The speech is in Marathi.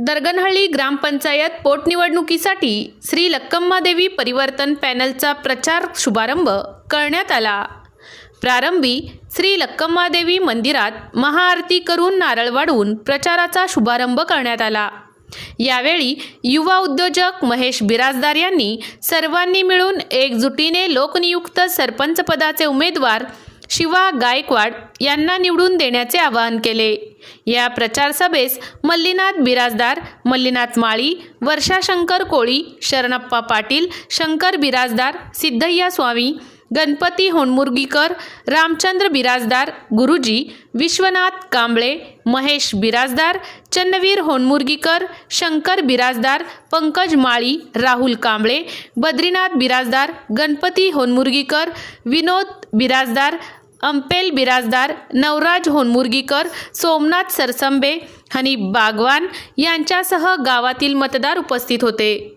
दरगणहळ्ली ग्रामपंचायत पोटनिवडणुकीसाठी श्री लक्कम्मादेवी परिवर्तन पॅनलचा प्रचार शुभारंभ करण्यात आला। प्रारंभी श्री लक्कम्मादेवी मंदिरात महाआरती करून नारळ वाढवून प्रचाराचा शुभारंभ करण्यात आला। यावेळी युवा उद्योजक महेश बिराजदार यांनी सर्वांनी मिळून एकजुटीने लोकनियुक्त सरपंच पदाचे उमेदवार शिवा गायकवाड यांना निवडून देण्याचे आवाहन केले। या प्रचार सभेस मल्लीनाथ बिराजदार, मल्लीनाथ माळी, वर्षा शंकर कोळी, शरणप्पा पाटील, शंकर बिराजदार, सिद्धय्या स्वामी, गणपती होनमुर्गीकर, रामचंद्र बिराजदार, गुरुजी, विश्वनाथ कांबळे, महेश बिराजदार, चन्नवीर होनमुर्गीकर, शंकर बिराजदार, पंकज माळी, राहुल कांबळे, बद्रीनाथ बिराजदार, गणपती होनमुर्गीकर, विनोद बिराजदार, अंपेल बिराजदार, नवराज होनमुर्गीकर, सोमनाथ सरसंबे, हनीफ बागवान यांच्यासह गावातील मतदार उपस्थित होते।